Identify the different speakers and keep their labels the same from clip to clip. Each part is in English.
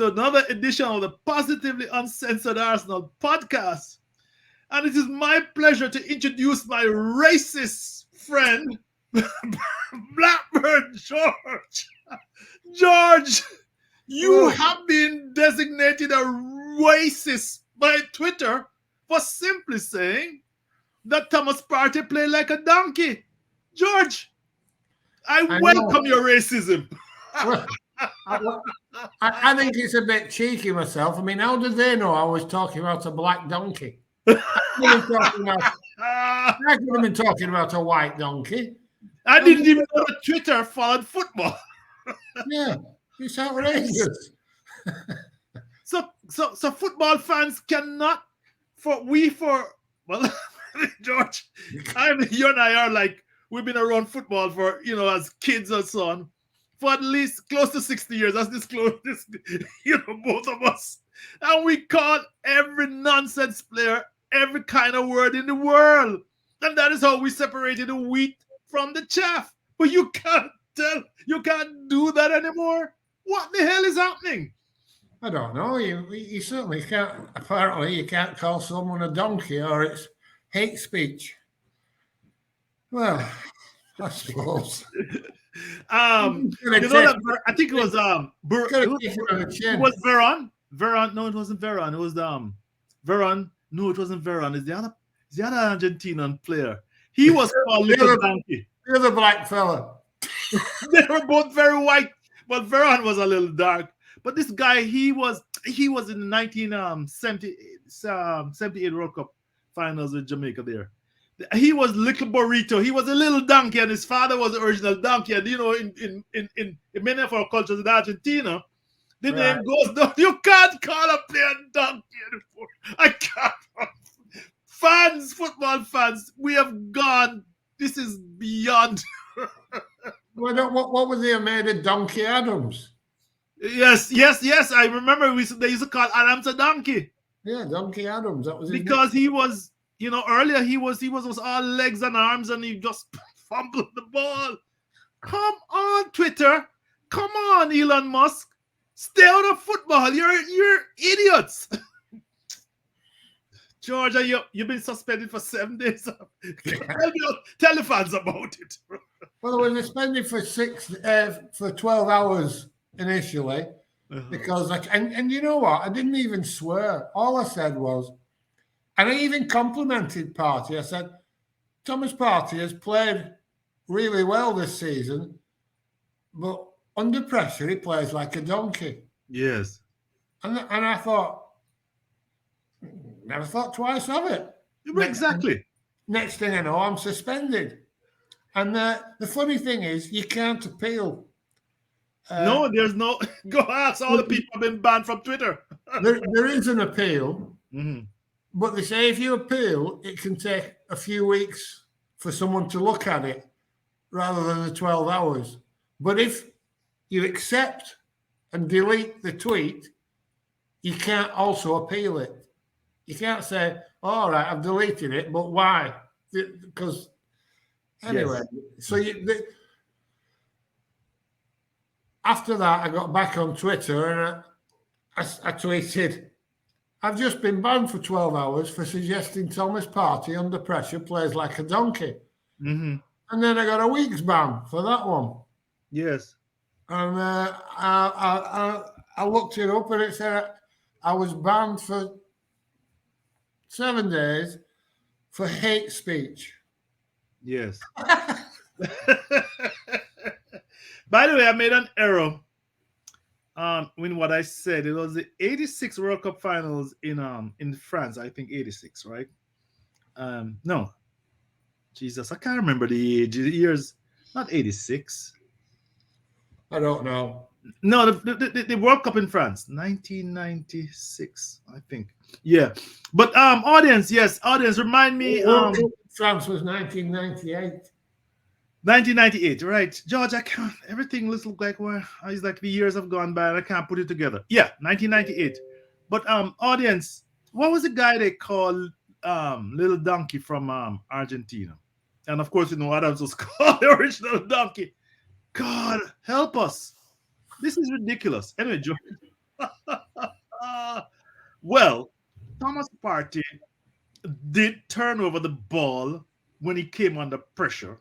Speaker 1: to another edition of the Positively Uncensored Arsenal podcast. And it is my pleasure to introduce my racist friend, Blackbird George. George, you have been designated a racist by Twitter for simply saying that Thomas Partey played like a donkey. George, I welcome your racism.
Speaker 2: Well, I think it's a bit cheeky myself. I mean, how did they know I was talking about a black donkey? I could have been talking about a white donkey.
Speaker 1: I didn't even know that Twitter followed football.
Speaker 2: Yeah, it's outrageous.
Speaker 1: So football fans cannot George, you and I are like, we've been around football for, as kids or so on, for at least close to 60 years. That's both of us. And we call every nonsense player every kind of word in the world. And that is how we separated the wheat from the chaff. But you can't do that anymore. What the hell is happening?
Speaker 2: I don't know. You certainly can't. Apparently, you can't call someone a donkey, or it's hate speech. Well, I suppose.
Speaker 1: I think it was it was Veron. Veron. No, it wasn't Veron. It was Veron. No, it wasn't Veron. It's the other Argentinian player. He was called Little Donkey.
Speaker 2: The other black fella.
Speaker 1: They were both very white, but Veron was a little dark. But this guy, he was in the 1978 World Cup finals with Jamaica there. He was little burrito. He was a little donkey, and his father was the original donkey. And in many of our cultures in Argentina, the name goes down. You can't call a player donkey anymore. I can't. Football fans, we have gone. This is beyond.
Speaker 2: What was they made of Donkey Adams?
Speaker 1: Yes. I remember they used to call Adams a donkey.
Speaker 2: Yeah, Donkey Adams. That was
Speaker 1: because he was. Earlier he was all legs and arms, and he just fumbled the ball. Come on, Twitter. Come on, Elon Musk. Stay out of football. You're idiots. Georgia, you've been suspended for 7 days. Tell the fans about it.
Speaker 2: Well, I was suspended for 12 hours initially because and you know what? I didn't even swear. All I said was, and I even complimented Partey. I said, Thomas Partey has played really well this season, but under pressure, he plays like a donkey.
Speaker 1: Yes.
Speaker 2: And I thought, never thought twice of it.
Speaker 1: Exactly.
Speaker 2: Next thing I know, I'm suspended. And the funny thing is, you can't appeal.
Speaker 1: No, there's no. Go ask all the people who have been banned from Twitter.
Speaker 2: there is an appeal.
Speaker 1: Mm-hmm.
Speaker 2: But they say if you appeal, it can take a few weeks for someone to look at it rather than the 12 hours. But if you accept and delete the tweet, you can't also appeal it. You can't say, all right, I've deleted it, but why? Because anyway, so after that, I got back on Twitter and I tweeted, I've just been banned for 12 hours for suggesting Thomas Partey under pressure plays like a donkey.
Speaker 1: Mm-hmm.
Speaker 2: And then I got a week's ban for that one.
Speaker 1: Yes.
Speaker 2: And I looked it up and it said I was banned for 7 days for hate speech.
Speaker 1: Yes. By the way, I made an error. When what I said, it was the 86 World Cup finals in France. I think 86, right? No, Jesus, I can't remember the years. Not 86.
Speaker 2: I don't know.
Speaker 1: No, the World Cup in France, 1996, I think. Yeah, but audience, remind me.
Speaker 2: France was 1998.
Speaker 1: 1998, right? George, I can't. Everything looks like it's like the years have gone by and I can't put it together. Yeah, 1998. But audience, what was the guy they called Little Donkey from Argentina? And of course, Adams was called the original donkey. God help us. This is ridiculous. Anyway, George. Well, Thomas Partey did turn over the ball when he came under pressure.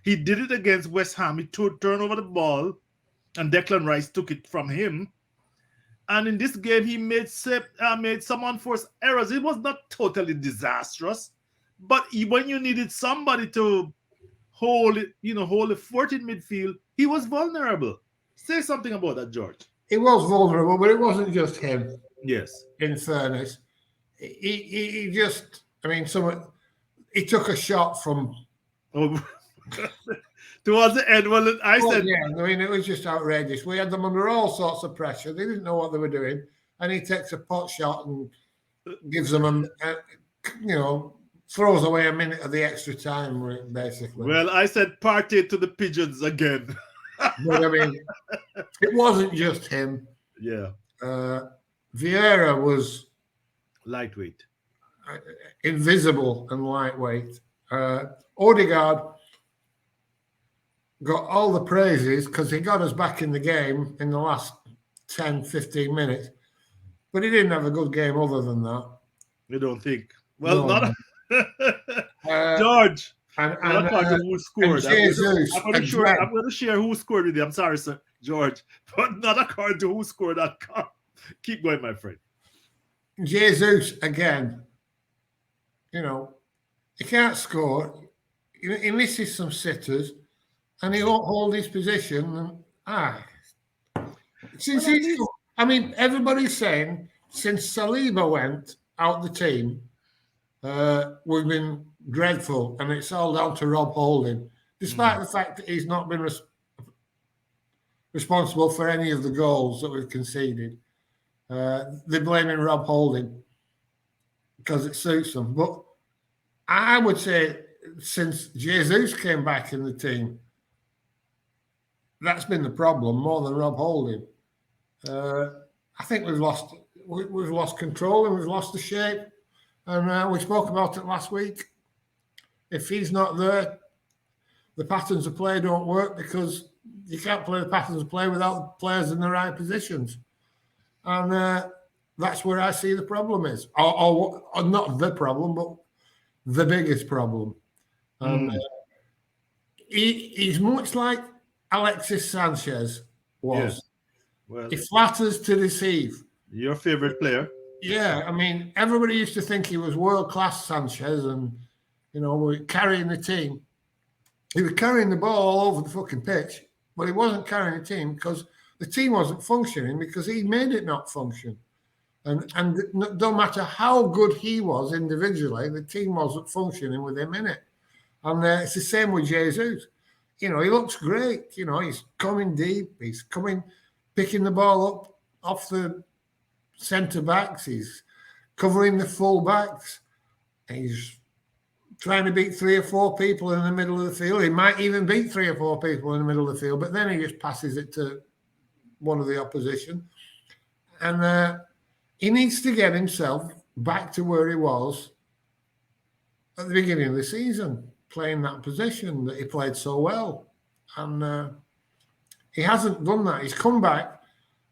Speaker 1: He did it against West Ham. He turned over the ball, and Declan Rice took it from him. And in this game, he made some unforced errors. It was not totally disastrous, but when you needed somebody to hold it, hold the fort in midfield, he was vulnerable. Say something about that, George.
Speaker 2: He was vulnerable, but it wasn't just him.
Speaker 1: Yes.
Speaker 2: In fairness, he just, I mean, he took a shot from.
Speaker 1: Oh, towards the end, well, I said,
Speaker 2: yeah, I mean, it was just outrageous. We had them under all sorts of pressure. They didn't know what they were doing, and he takes a pot shot and gives them throws away a minute of the extra time, basically.
Speaker 1: Well, I said Partey to the pigeons again.
Speaker 2: But I mean, it wasn't just him.
Speaker 1: Yeah.
Speaker 2: Vieira was
Speaker 1: lightweight,
Speaker 2: invisible and lightweight. Odegaard got all the praises because he got us back in the game in the last 10, 15 minutes. But he didn't have a good game other than that.
Speaker 1: You don't think? Well,
Speaker 2: no.
Speaker 1: Not George.
Speaker 2: And
Speaker 1: who scored.
Speaker 2: Jesus,
Speaker 1: I'm going to share who scored with you. I'm sorry, sir, George, but not according to who scored that car. Keep going, my friend.
Speaker 2: Jesus again. He can't score. He misses some sitters, and he won't hold his position. Everybody's saying since Saliba went out the team, we've been dreadful, and it's all down to Rob Holding, despite the fact that he's not been responsible for any of the goals that we've conceded. They're blaming Rob Holding because it suits them. But I would say since Jesus came back in the team, that's been the problem more than Rob Holding. I think we've lost control and we've lost the shape. And we spoke about it last week. If he's not there, the patterns of play don't work because you can't play the patterns of play without the players in the right positions. And that's where I see the problem is. Or not the problem, but the biggest problem. He's much like Alexis Sanchez was.
Speaker 1: Yes. Well,
Speaker 2: he flatters to deceive.
Speaker 1: Your favorite player?
Speaker 2: Yeah, I mean, everybody used to think he was world-class Sanchez and, we're carrying the team. He was carrying the ball all over the fucking pitch, but he wasn't carrying the team because the team wasn't functioning because he made it not function. And no matter how good he was individually, the team wasn't functioning with him in it. And it's the same with Jesus. He looks great. He's coming deep. He's picking the ball up off the centre backs. He's covering the full backs. He's trying to beat 3 or 4 people in the middle of the field. He might even beat 3 or 4 people in the middle of the field, but then he just passes it to one of the opposition. And he needs to get himself back to where he was at the beginning of the season, playing that position that he played so well. And he hasn't done that. He's come back.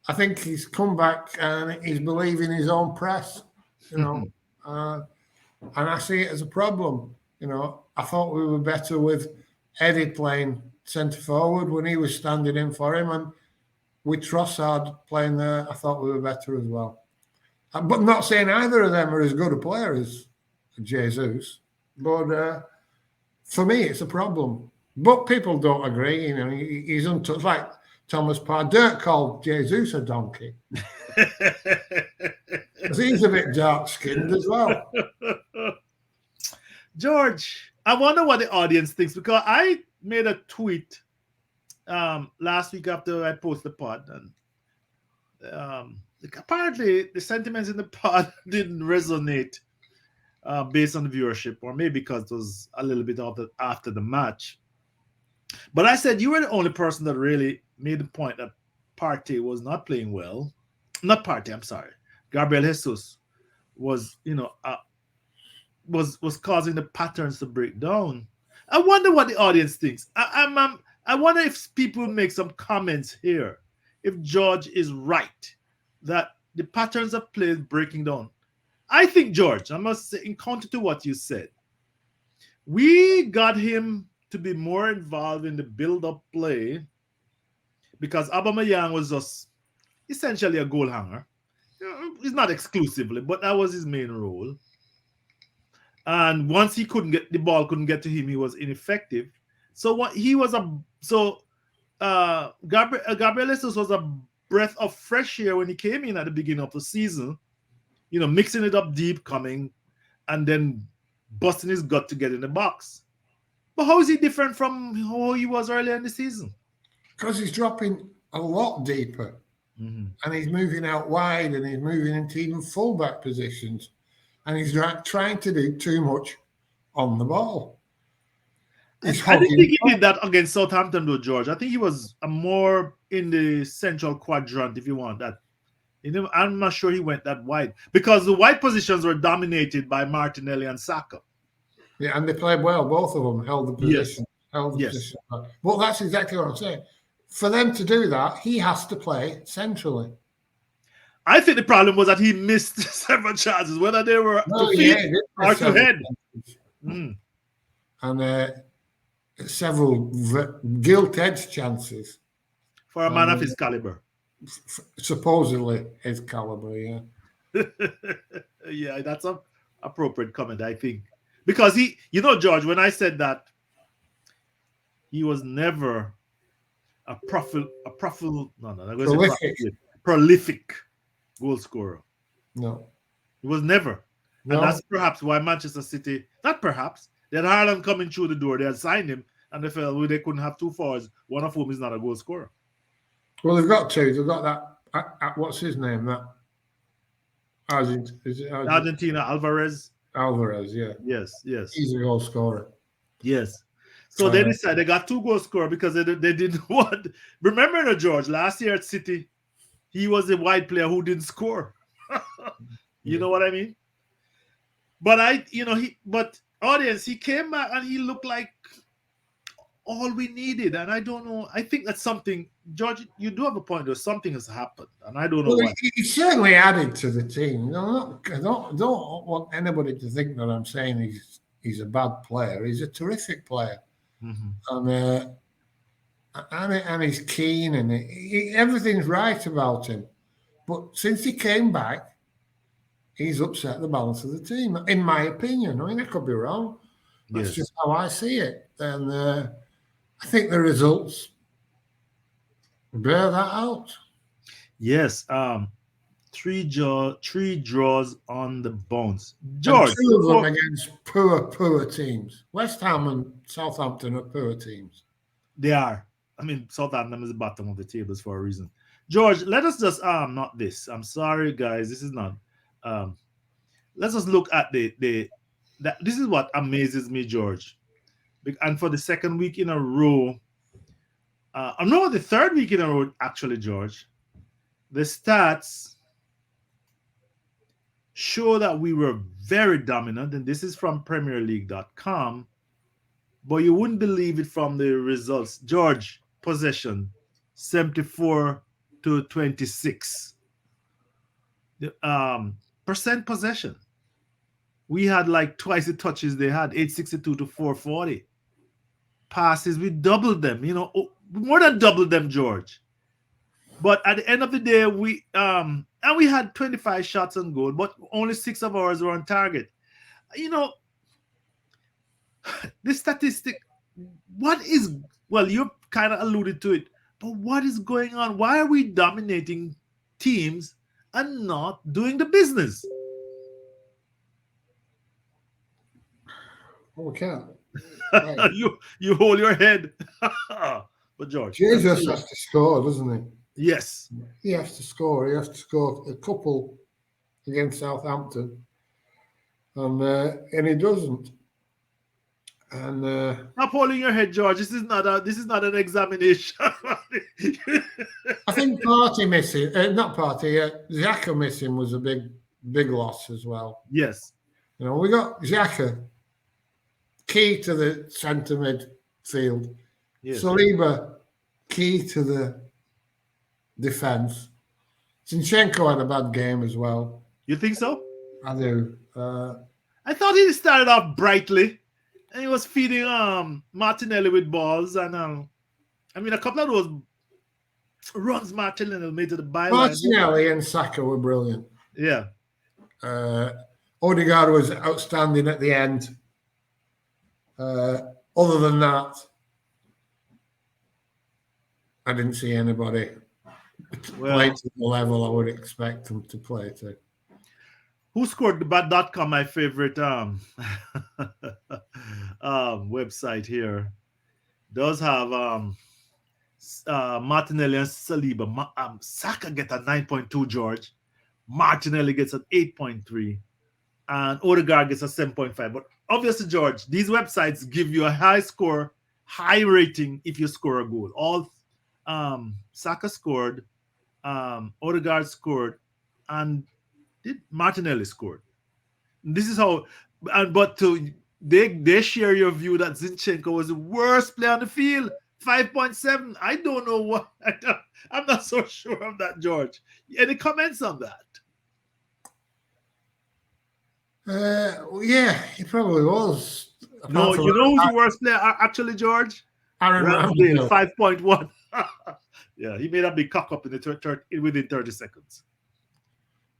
Speaker 2: I think he's come back and he's believing his own press, and I see it as a problem. I thought we were better with Eddie playing centre forward when he was standing in for him, and with Trossard playing there, I thought we were better as well. But not saying either of them are as good a player as Jesus, but for me, it's a problem. But people don't agree. He's untouched. Like Thomas Partey, Dirk called Jesus a donkey. He's a bit dark-skinned as well.
Speaker 1: George, I wonder what the audience thinks, because I made a tweet last week after I posted the pod, and apparently the sentiments in the pod didn't resonate based on the viewership, or maybe because it was a little bit after the match. But I said you were the only person that really made the point that Partey was not playing well. Not Partey, I'm sorry. Gabriel Jesus was, was causing the patterns to break down. I wonder what the audience thinks. I wonder if people make some comments here. If George is right, that the patterns of play is breaking down. I think, George, I must say, in counter to what you said, we got him to be more involved in the build-up play because Aubameyang was just essentially a goal hanger. He's not exclusively, but that was his main role. And once he couldn't get the ball, couldn't get to him, he was ineffective. So what he was Gabriel Jesus was a breath of fresh air when he came in at the beginning of the season. Mixing it up deep, coming, and then busting his gut to get in the box. But how is he different from how he was earlier in the season?
Speaker 2: Because he's dropping a lot deeper.
Speaker 1: Mm-hmm.
Speaker 2: And he's moving out wide and he's moving into even fullback positions. And he's trying to do too much on the ball.
Speaker 1: I didn't think he did that against Southampton, though, George. I think he was more in the central quadrant, if you want that. I'm not sure he went that wide because the wide positions were dominated by Martinelli and Saka.
Speaker 2: Yeah, and they played well. Both of them held the position.
Speaker 1: Yes.
Speaker 2: Position. Well, that's exactly what I'm saying. For them to do that, he has to play centrally.
Speaker 1: I think the problem was that he missed several chances, whether they were to feet or to head.
Speaker 2: And several gilt-edged chances.
Speaker 1: For a man of his caliber.
Speaker 2: Supposedly his caliber, yeah.
Speaker 1: Yeah, that's an appropriate comment, I think. Because George, when I said that he was never a prolific goal scorer.
Speaker 2: No.
Speaker 1: He was never. No. And that's perhaps why Manchester City, not perhaps, they had Haaland coming through the door, they had signed him, and they felt they couldn't have two forwards, one of whom is not a goal scorer.
Speaker 2: Well, they've got two. They've got that, what's his name, that?
Speaker 1: Argentina, Alvarez.
Speaker 2: Alvarez, yeah.
Speaker 1: Yes.
Speaker 2: He's a goal scorer.
Speaker 1: Yes. So they decided they got two goal scorers because they didn't want. Remember, George, last year at City, he was a wide player who didn't score. You know what I mean? But but audience, he came back and he looked like all we needed. And I don't know. I think that's something, George, you do have a point there. Something has happened. And I don't know what.
Speaker 2: He certainly added to the team. I don't want anybody to think that I'm saying he's a bad player. He's a terrific player. Mm-hmm. And he's keen and everything's right about him. But since he came back, he's upset the balance of the team, in my opinion. I mean, I could be wrong. That's just how I see it. And I think the results bear that out.
Speaker 1: Yes. 3 draws on the bounce. George.
Speaker 2: And 2 of them against poor teams. West Ham and Southampton are poor teams.
Speaker 1: They are. I mean, Southampton is the bottom of the tables for a reason. George, let us just not this. I'm sorry, guys. This is not. Let's just look at this is what amazes me, George. And for the second week in a row, no, the third week in a row, actually, George, the stats show that we were very dominant, and this is from PremierLeague.com, but you wouldn't believe it from the results. George, possession, 74-26. Percent possession. We had like twice the touches they had, 862-440. Passes, we doubled them, more than doubled them, George. But at the end of the day, we had 25 shots on goal, but only 6 of ours were on target. This statistic, you kind of alluded to it, but what is going on? Why are we dominating teams and not doing the business?
Speaker 2: Well, we can't.
Speaker 1: Right. You hold your head. But George,
Speaker 2: Jesus has to score, doesn't he?
Speaker 1: Yes.
Speaker 2: He has to score. He has to score a couple against Southampton. And he doesn't. And
Speaker 1: stop holding your head, George. This is not an examination.
Speaker 2: I think Xhaka missing was a big loss as well.
Speaker 1: Yes.
Speaker 2: We got Xhaka, key to the centre midfield. Yes. Saliba, key to the defence. Zinchenko had a bad game as well.
Speaker 1: You think so?
Speaker 2: I do.
Speaker 1: I thought he started off brightly, and he was feeding Martinelli with balls, and I mean a couple of those runs Martinelli made to the byline.
Speaker 2: Martinelli and Saka were brilliant.
Speaker 1: Yeah.
Speaker 2: Odegaard was outstanding at the end. Other than that, I didn't see anybody play to the level I would expect them to play to.
Speaker 1: Who scored the Bad.com, my favorite website here, does have Martinelli and Saliba. Saka gets a 9.2, George. Martinelli gets an 8.3. And Odegaard gets a 7.5. But obviously, George, these websites give you a high score, high rating if you score a goal. All Saka scored, Odegaard scored, and Martinelli scored. This is how, they share your view that Zinchenko was the worst player on the field. 5.7. I don't know what. I'm not so sure of that, George. Any comments on that?
Speaker 2: Yeah, he probably was.
Speaker 1: No, you know who's the worst player actually, George?
Speaker 2: Aaron Ramsdale.
Speaker 1: 5.1. Yeah, he made a big cock up in within 30 seconds.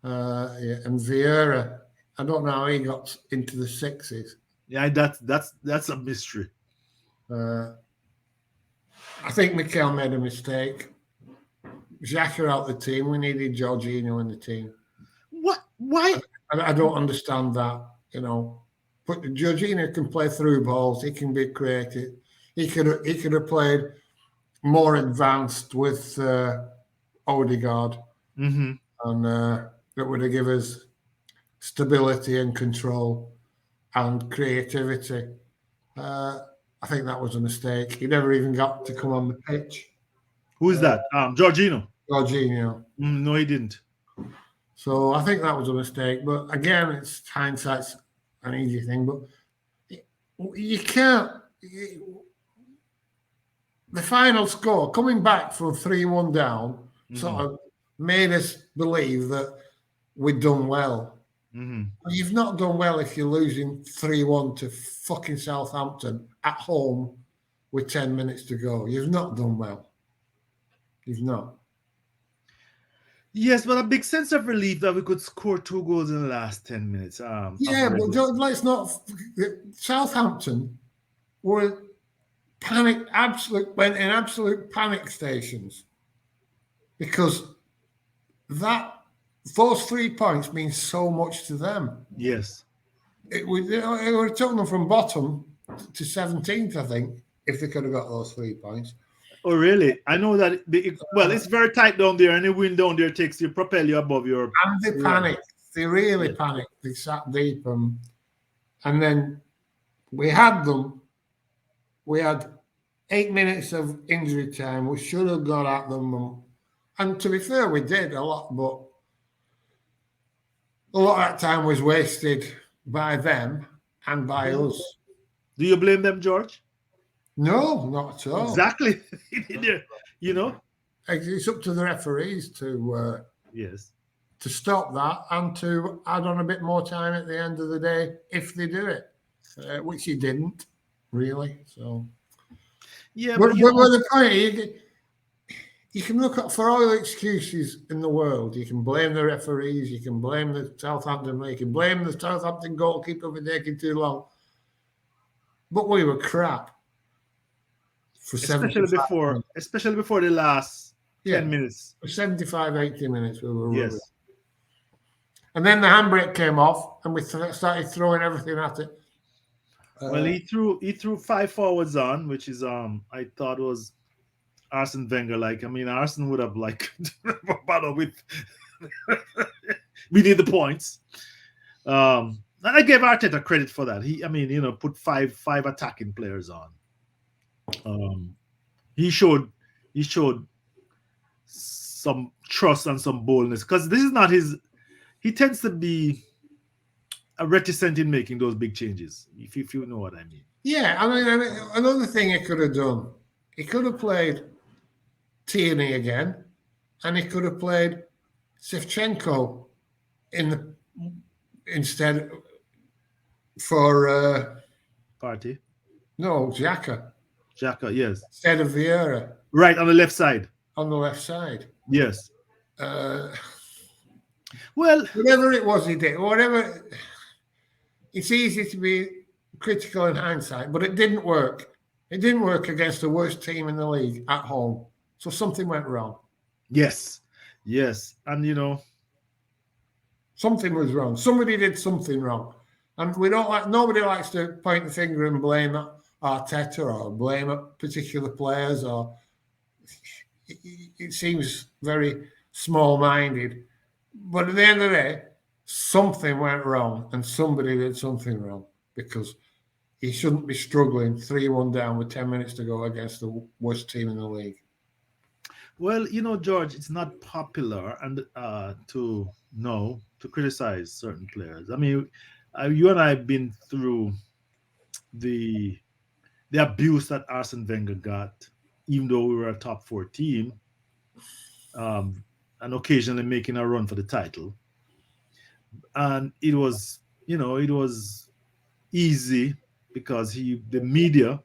Speaker 2: Yeah, and Vieira, I don't know how he got into the sixes.
Speaker 1: Yeah, that's a mystery.
Speaker 2: I think Mikel made a mistake. Xhaka out the team. We needed Jorginho in the team.
Speaker 1: What? Why?
Speaker 2: I don't understand that. But Jorginho can play through balls. He can be creative. He could have played more advanced with Odegaard,
Speaker 1: and
Speaker 2: that would have given us stability and control and creativity. I think that was a mistake. He never even got to come on the pitch.
Speaker 1: Who is that? Jorginho.
Speaker 2: Jorginho.
Speaker 1: No, he didn't.
Speaker 2: So I think that was a mistake. But again, it's hindsight's an easy thing. But you can't. The final score, coming back from 3-1 down, sort of made us believe that we'd done well. You've not done well if you're losing 3-1 to fucking Southampton at home with 10 minutes to go. You've not done well. You've not.
Speaker 1: Yes, but a big sense of relief that we could score 2 goals in the last 10 minutes.
Speaker 2: Yeah, but let's not. Southampton were went in absolute panic stations because those 3 points mean so much to them.
Speaker 1: Yes.
Speaker 2: It would have taken them from bottom to 17th, I think, if they could have got those 3 points.
Speaker 1: Oh, really? I know that. It's very tight down there. Any wind down there propel you above your.
Speaker 2: And they panicked. They really panicked. They sat deep. And then we had them. We had 8 minutes of injury time. We should have got at them. And to be fair, we did a lot, but a lot of that time was wasted by them and by us.
Speaker 1: Do you blame them, George?
Speaker 2: No, not at all.
Speaker 1: Exactly.
Speaker 2: It's up to the referees to to stop that and to add on a bit more time at the end of the day if they do it, which he didn't really. So
Speaker 1: yeah,
Speaker 2: but the point you can look at for all the excuses in the world. You can blame the referees. You can blame the Southampton. You can blame the Southampton goalkeeper for taking too long. But we were crap.
Speaker 1: Especially before the last 10 minutes.
Speaker 2: For 75, 80 minutes, we were
Speaker 1: yes.
Speaker 2: Rubber. And then the handbrake came off, and we started throwing everything at it.
Speaker 1: Well, he threw 5 forwards on, which is I thought was Arsene Wenger like. I mean, Arsene would have bothered with. We need the points. And I gave Arteta credit for that. He put five attacking players on. He showed some trust and some boldness because this is not his. He tends to be reticent in making those big changes. If you know what I mean.
Speaker 2: Yeah, I mean another thing he could have done. He could have played Tierney again, and he could have played Shevchenko instead for
Speaker 1: Party.
Speaker 2: no Xhaka
Speaker 1: Xhaka, yes.
Speaker 2: instead of Vieira
Speaker 1: Right on the left side.
Speaker 2: on the left side.
Speaker 1: Yes.
Speaker 2: Uh,
Speaker 1: Well,
Speaker 2: whatever it was he did, whatever. It's easy to be critical in hindsight, but it didn't work. It didn't work against the worst team in the league at home. So something went wrong.
Speaker 1: yes. Yes. And
Speaker 2: Something was wrong. Somebody did something wrong. And nobody likes to point the finger and blame Arteta or blame particular players, or it seems very small-minded. But at the end of the day, something went wrong and somebody did something wrong, because he shouldn't be struggling 3-1 down with 10 minutes to go against the worst team in the league.
Speaker 1: Well, George, it's not popular and to criticize certain players. I mean, you and I have been through the abuse that Arsene Wenger got, even though we were a top 4 team, and occasionally making a run for the title. And it was easy because the media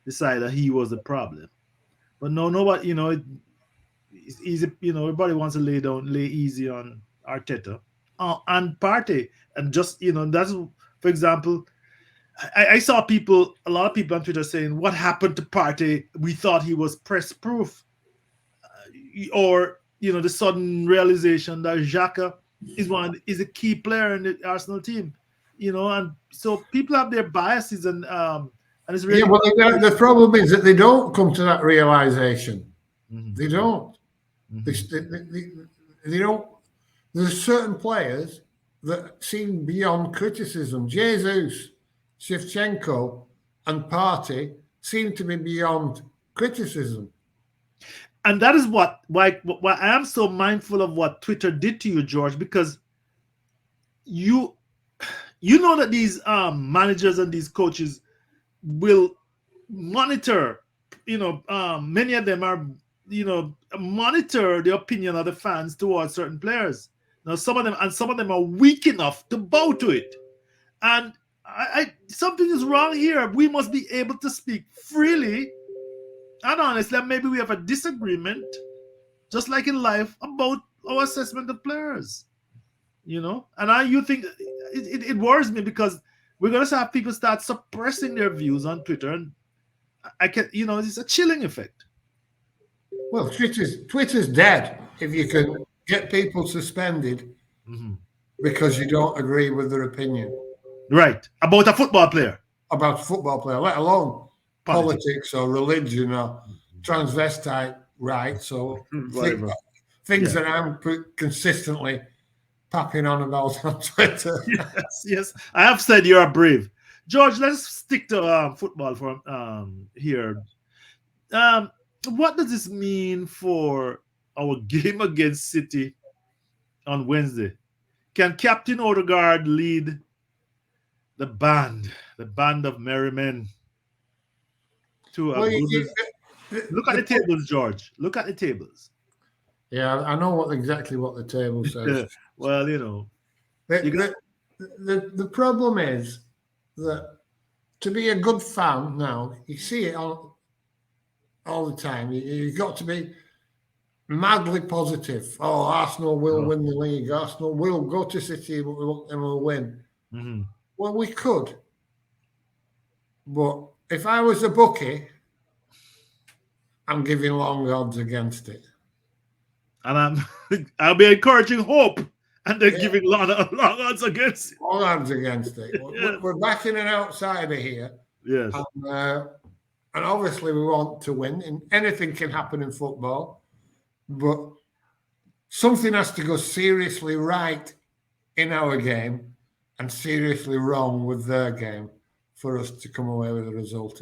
Speaker 1: decided that he was the problem. But no, nobody, it's easy, everybody wants to lay easy on Arteta and Partey. And just, that's, for example, I saw a lot of people on Twitter saying, what happened to Partey? We thought he was press proof. Or, the sudden realization that Xhaka is a key player in the Arsenal team, and so people have their biases, and it's really
Speaker 2: the problem is that they don't come to that realization.
Speaker 1: Mm-hmm.
Speaker 2: They don't.
Speaker 1: Mm-hmm.
Speaker 2: They don't. There's certain players that seem beyond criticism. Jesus, Shevchenko, and Partey seem to be beyond criticism.
Speaker 1: And that is why I am so mindful of what Twitter did to you, George, because you know that these managers and these coaches will monitor, many of them are, monitor the opinion of the fans towards certain players. Now, some of them are weak enough to bow to it. And something is wrong here. We must be able to speak freely and honestly. Maybe we have a disagreement, just like in life, about our assessment of players. And you think it worries me, because we're going to have people start suppressing their views on Twitter, and I can, it's a chilling effect.
Speaker 2: Well, Twitter's dead if you can get people suspended because you don't agree with their opinion.
Speaker 1: Right. About a football player.
Speaker 2: About a football player, let alone politics or religion or transvestite rights or things that I'm consistently tapping on about on Twitter.
Speaker 1: Yes. I have said you are brave. George, let's stick to football for here. What does this mean for our game against City on Wednesday? Can Captain Odegaard lead the band of merry men to a look at the tables, George. Look at the tables.
Speaker 2: Yeah, I know exactly what the table says.
Speaker 1: Well,
Speaker 2: the problem is that to be a good fan now, you see it all the time. You've got to be madly positive. Oh, Arsenal will win the league. Arsenal will go to City and we'll win.
Speaker 1: Mm-hmm.
Speaker 2: Well, we could. But if I was a bookie, I'm giving long odds against it.
Speaker 1: And I'll be encouraging hope and then giving long odds against it.
Speaker 2: Long odds against it. We're backing an outsider here.
Speaker 1: Yes.
Speaker 2: And obviously we want to win. And anything can happen in football. But something has to go seriously right in our game and seriously wrong with their game for us to come away with a result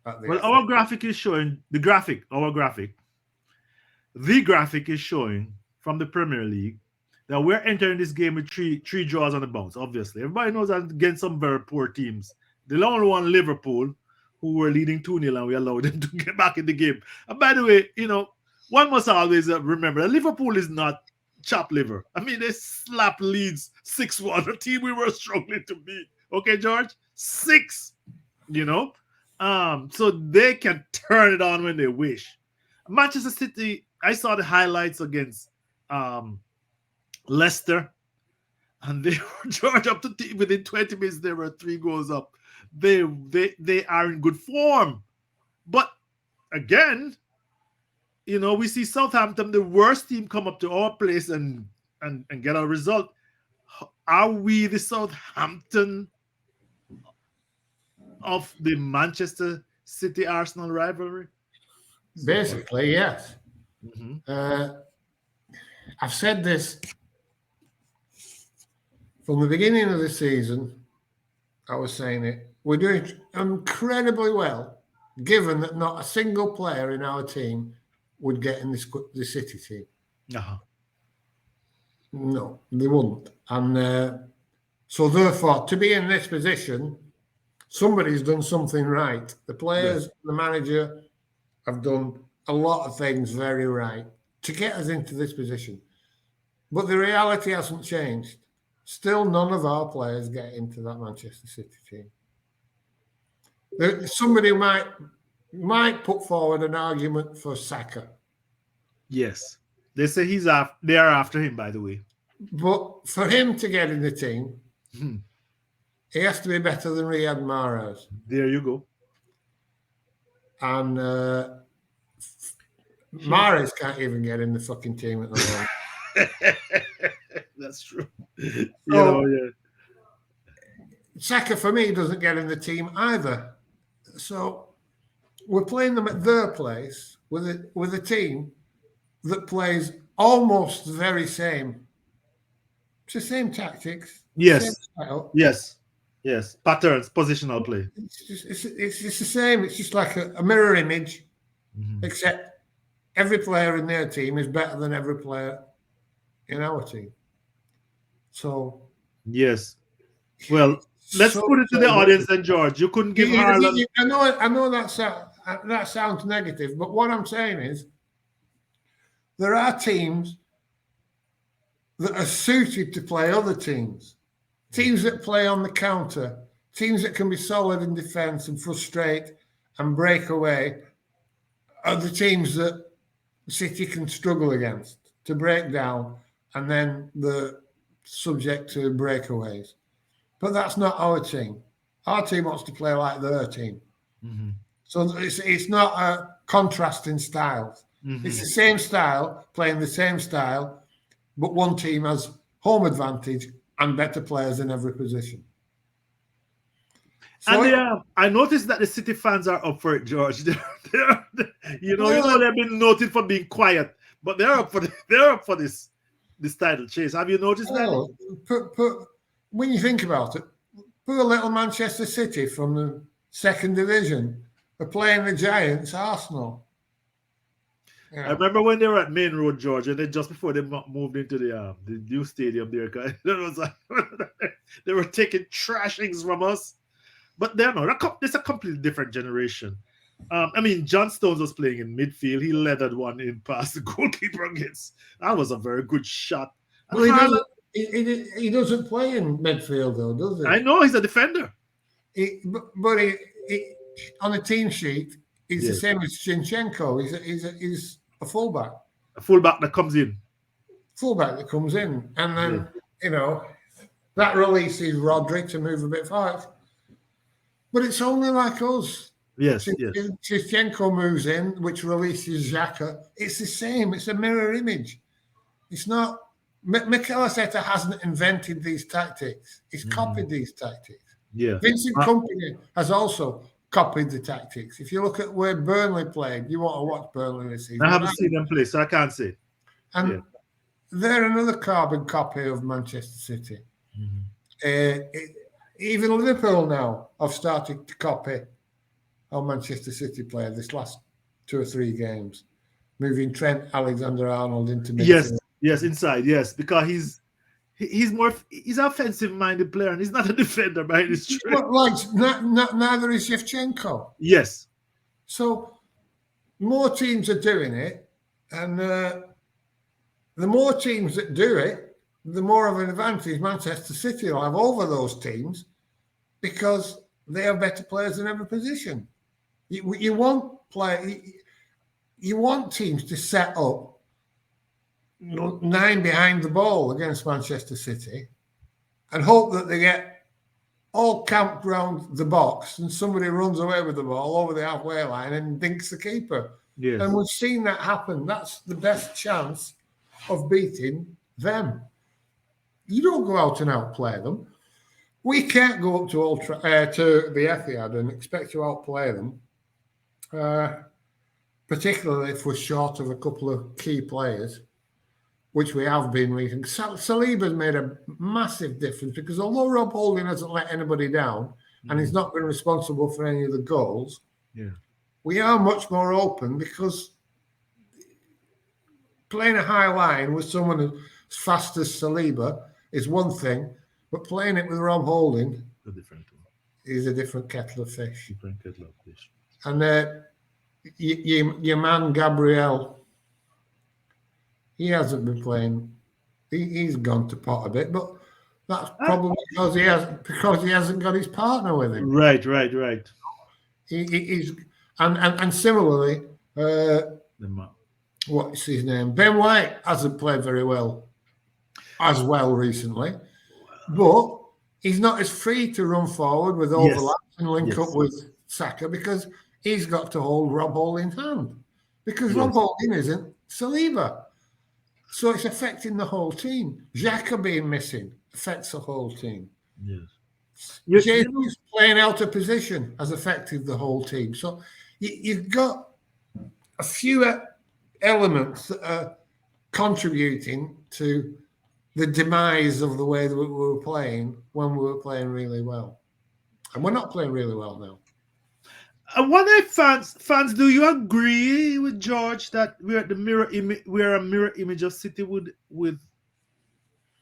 Speaker 1: our graphic is showing the graphic is showing from the Premier League that we're entering this game with three draws on the bounce. Obviously, everybody knows that against some very poor teams. The only one, Liverpool, who were leading 2-0, and we allowed them to get back in the game. And by the way, one must always remember that Liverpool is not chop liver. I mean, they slapped Leeds 6-1, a team we were struggling to beat. Okay, George? 6, you know? So they can turn it on when they wish. Manchester City, I saw the highlights against Leicester, and they were George up to within 20 minutes, they were 3 goals up. They are in good form. But again, we see Southampton, the worst team, come up to our place and get a result. Are we the Southampton of the Manchester City Arsenal rivalry?
Speaker 2: Basically, yes.
Speaker 1: Mm-hmm.
Speaker 2: I've said this from the beginning of the season. I was saying it. We're doing incredibly well, given that not a single player in our team would get in the City team.
Speaker 1: Uh-huh.
Speaker 2: No, they wouldn't. And so therefore, to be in this position, somebody's done something right. The players, the manager have done a lot of things very right to get us into this position. But the reality hasn't changed. Still, none of our players get into that Manchester City team. Somebody might put forward an argument for Saka.
Speaker 1: Yes. They say they are after him, by the way.
Speaker 2: But for him to get in the team, he has to be better than Riyad Mahrez.
Speaker 1: There you go.
Speaker 2: And Mahrez can't even get in the fucking team at the moment.
Speaker 1: That's true.
Speaker 2: Saka, for me, doesn't get in the team either. So we're playing them at their place with a team that plays almost the very same. It's the same tactics.
Speaker 1: Yes.
Speaker 2: Same style.
Speaker 1: Yes. Patterns, positional play.
Speaker 2: It's just the same. It's just like a mirror image, except every player in their team is better than every player in our team. So
Speaker 1: yes. Well, let's put it to the audience then, George. You couldn't give Ireland.
Speaker 2: I know that sounds negative, but what I'm saying is there are teams that are suited to play other teams. Teams that play on the counter, teams that can be solid in defence and frustrate and break away are the teams that City can struggle against to break down, and then they're subject to breakaways. But that's not our team. Our team wants to play like their team. So it's not a contrasting styles. It's the same style, playing the same style, but one team has home advantage and better players in every position. So
Speaker 1: and I noticed that the City fans are up for it, George. They've been noted for being quiet, but they're up for this title chase. Have you noticed that?
Speaker 2: When you think about it, poor little Manchester City from the second division are playing the Giants, Arsenal.
Speaker 1: Yeah. I remember when they were at Main Road, George, and then just before they moved into the new stadium there, it was like they were taking trashings from us. But it's a completely different generation. I mean, John Stones was playing in midfield. He leathered one in past the goalkeeper against. That was a very good shot.
Speaker 2: Well, he doesn't play in midfield, though, does he?
Speaker 1: I know, he's a defender.
Speaker 2: But on the team sheet, he's the same as Zinchenko. He's a fullback.
Speaker 1: A fullback that comes in.
Speaker 2: And then, that releases Rodri to move a bit forward. But it's only like us.
Speaker 1: Yes.
Speaker 2: Zinchenko moves in, which releases Xhaka. It's the same. It's a mirror image. It's not. Mikel Arteta hasn't invented these tactics. He's copied these tactics.
Speaker 1: Yeah.
Speaker 2: Vincent Kompany has also copied the tactics. If you look at where Burnley played, you want to watch Burnley this season.
Speaker 1: I haven't seen them play, so I can't say.
Speaker 2: And they're another carbon copy of Manchester City. Even Liverpool now have started to copy how Manchester City played this last 2 or 3 games, moving Trent Alexander-Arnold into midfield.
Speaker 1: Yes, inside, yes, because he's an offensive-minded player, and he's not a defender by his strength.
Speaker 2: Neither is Shevchenko.
Speaker 1: Yes.
Speaker 2: So more teams are doing it, and the more teams that do it, the more of an advantage Manchester City will have over those teams because they have better players in every position. You want teams to set up 9 behind the ball against Manchester City and hope that they get all camped round the box and somebody runs away with the ball over the halfway line and dinks the keeper.
Speaker 1: Yes.
Speaker 2: And we've seen that happen. That's the best chance of beating them. You don't go out and outplay them. We can't go up to the Etihad and expect to outplay them, particularly if we're short of a couple of key players, which we have been recently. Saliba's made a massive difference because although Rob Holding hasn't let anybody down and he's not been responsible for any of the goals, we are much more open because playing a high line with someone as fast as Saliba is one thing, but playing it with Rob Holding is a different kettle of fish. And your man Gabriel, he hasn't been playing. He's gone to pot a bit, but that's probably because he hasn't got his partner with him.
Speaker 1: Right.
Speaker 2: He's and similarly, what's his name? Ben White hasn't played very well as well recently, but he's not as free to run forward with overlaps and link up with Saka because he's got to hold Rob Holding's hand because Rob Holding isn't Saliba. So it's affecting the whole team. Xhaka being missing affects the whole team.
Speaker 1: Yes.
Speaker 2: Jesus playing out of position has affected the whole team. So you've got a few elements that are contributing to the demise of the way that we were playing when we were playing really well. And we're not playing really well now.
Speaker 1: I wonder if fans, do you agree with George that we're a mirror image of City with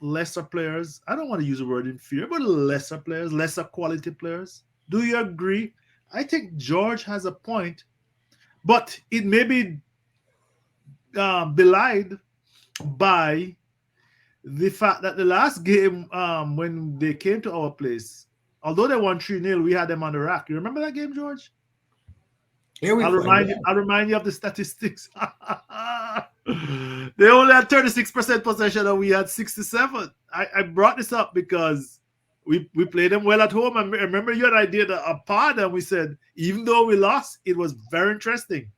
Speaker 1: lesser players? I don't want to use the word inferior, but lesser players, lesser quality players. Do you agree? I think George has a point, but it may be belied by the fact that the last game when they came to our place, although they won 3-0, we had them on the rack. You remember that game, George? I'll remind you of the statistics. They only had 36% possession and we had 67. I brought this up because we played them well at home. I remember you and I did a pod and we said, even though we lost, it was very interesting.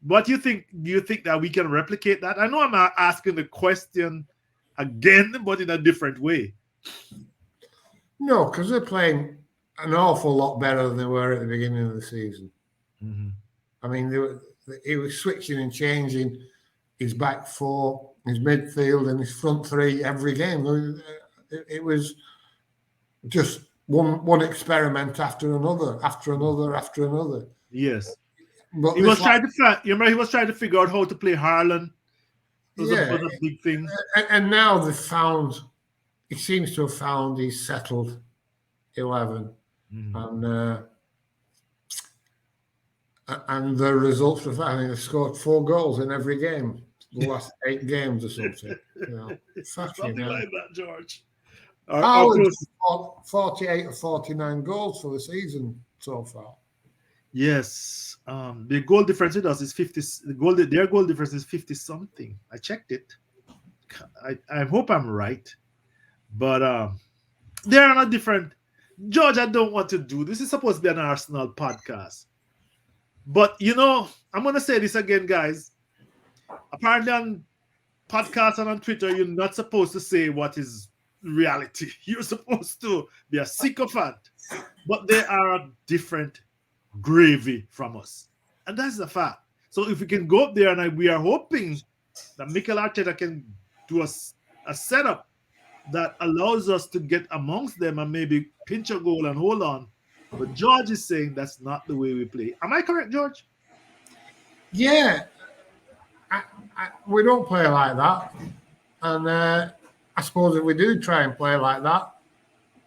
Speaker 1: What do you think? Do you think that we can replicate that? I know I'm asking the question again, but in a different way.
Speaker 2: No, because they're playing an awful lot better than they were at the beginning of the season.
Speaker 1: Mm-hmm.
Speaker 2: I mean, he was switching and changing his back four, his midfield, and his front three every game. It was just one experiment after another.
Speaker 1: Yes,
Speaker 2: but
Speaker 1: he was trying to. You remember, he was trying to figure out how to play Haaland. Was a big thing.
Speaker 2: And now they've found. He seems to have found his settled 11, and the results of that, I think they've scored 4 goals in every game, the last 8 games or something.
Speaker 1: Something like that, George.
Speaker 2: 48 or 49 goals for the season so far.
Speaker 1: Yes, the goal difference with us is 50. Their goal difference is 50 something. I checked it. I hope I'm right, but they're not different. George, I don't want to do this. Is supposed to be an Arsenal podcast. But, I'm going to say this again, guys. Apparently on podcasts and on Twitter, you're not supposed to say what is reality. You're supposed to be a sycophant. But they are a different gravy from us. And that's the fact. So if we can go up there, and we are hoping that Mikel Arteta can do a setup that allows us to get amongst them and maybe pinch a goal and hold on. But George is saying that's not the way we play. Am I correct, George?
Speaker 2: Yeah. We don't play like that. And I suppose if we do try and play like that,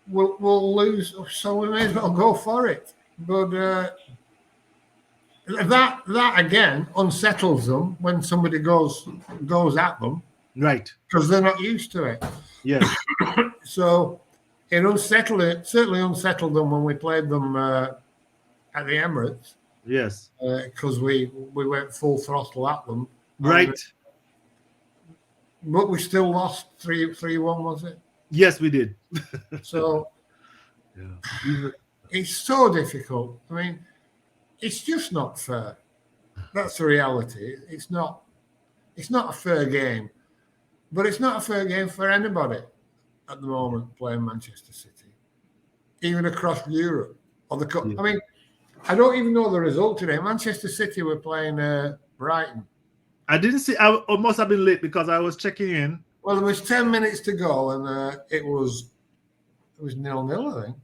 Speaker 2: we'll lose. So we may as well go for it. But that again unsettles them when somebody goes at them.
Speaker 1: Right.
Speaker 2: because they're not used to it.
Speaker 1: Yes.
Speaker 2: So it certainly unsettled them when we played them at the Emirates,
Speaker 1: Yes.
Speaker 2: because we went full throttle at them.
Speaker 1: Right.
Speaker 2: But we still lost 3-1, was it?
Speaker 1: Yes, we did.
Speaker 2: So
Speaker 1: Yeah.
Speaker 2: it's so difficult. I mean, it's just not fair. That's the reality. It's not a fair game. But it's not a fair game for anybody at the moment playing Manchester City, even across Europe or the cup.
Speaker 1: Yeah.
Speaker 2: I mean, I don't even know the result today. Manchester City were playing Brighton.
Speaker 1: I didn't see. I must have been late because I was checking in.
Speaker 2: Well, there was 10 minutes to go, and it was 0-0, I think.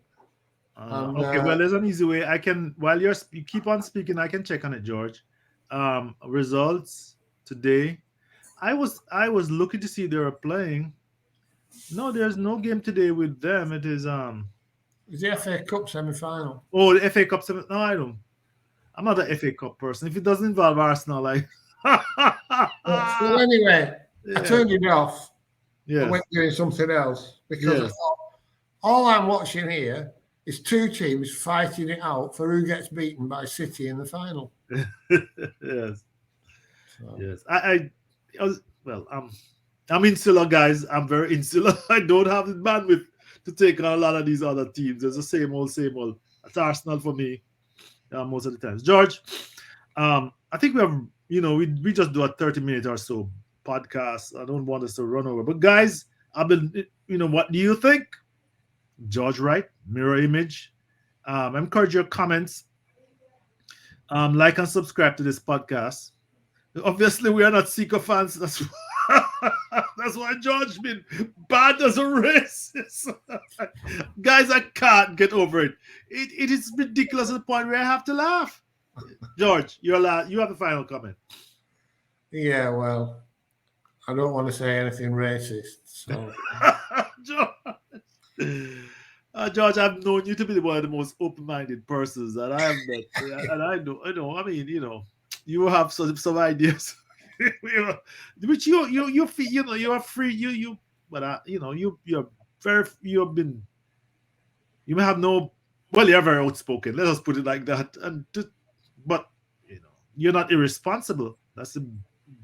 Speaker 1: Okay, well, there's an easy way. I can, while you keep on speaking, I can check on it, George. Results today. I was looking to see if they were playing. No, there's no game today with them. It is
Speaker 2: It's the FA Cup semi-final.
Speaker 1: Oh, the FA Cup. No, I don't. I'm not an FA Cup person. If it doesn't involve Arsenal, I.
Speaker 2: Well, anyway, I turned it off.
Speaker 1: Yeah.
Speaker 2: I went doing something else because I thought all I'm watching here is two teams fighting it out for who gets beaten by City in the final.
Speaker 1: Yes.
Speaker 2: So.
Speaker 1: Yes. I was, well, I'm insular, guys. I'm very insular. I don't have the bandwidth to take on a lot of these other teams. It's the same old. It's Arsenal for me most of the times. George, I think we have, we just do a 30-minute or so podcast. I don't want us to run over. But guys, I've been, what do you think? George Wright, Mirror Image. Encourage your comments. Like and subscribe to this podcast. Obviously, we are not Seeker fans. That's why George been bad as a racist. Guys, I can't get over it. It is ridiculous to the point where I have to laugh. George, you have the final comment.
Speaker 2: Yeah, well, I don't want to say anything racist. So.
Speaker 1: George, I've known you to be one of the most open-minded persons that I have met, and I know. I mean, you have some ideas, which you feel, you are free. But you may have no. Well, you're very outspoken. Let us put it like that. But you're not irresponsible. That's the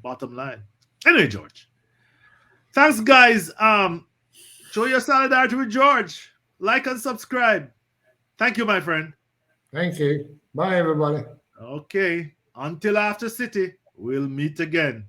Speaker 1: bottom line. Anyway, George, thanks, guys. Show your solidarity with George. Like and subscribe. Thank you, my friend.
Speaker 2: Thank you. Bye, everybody.
Speaker 1: Okay. Until after City, we'll meet again.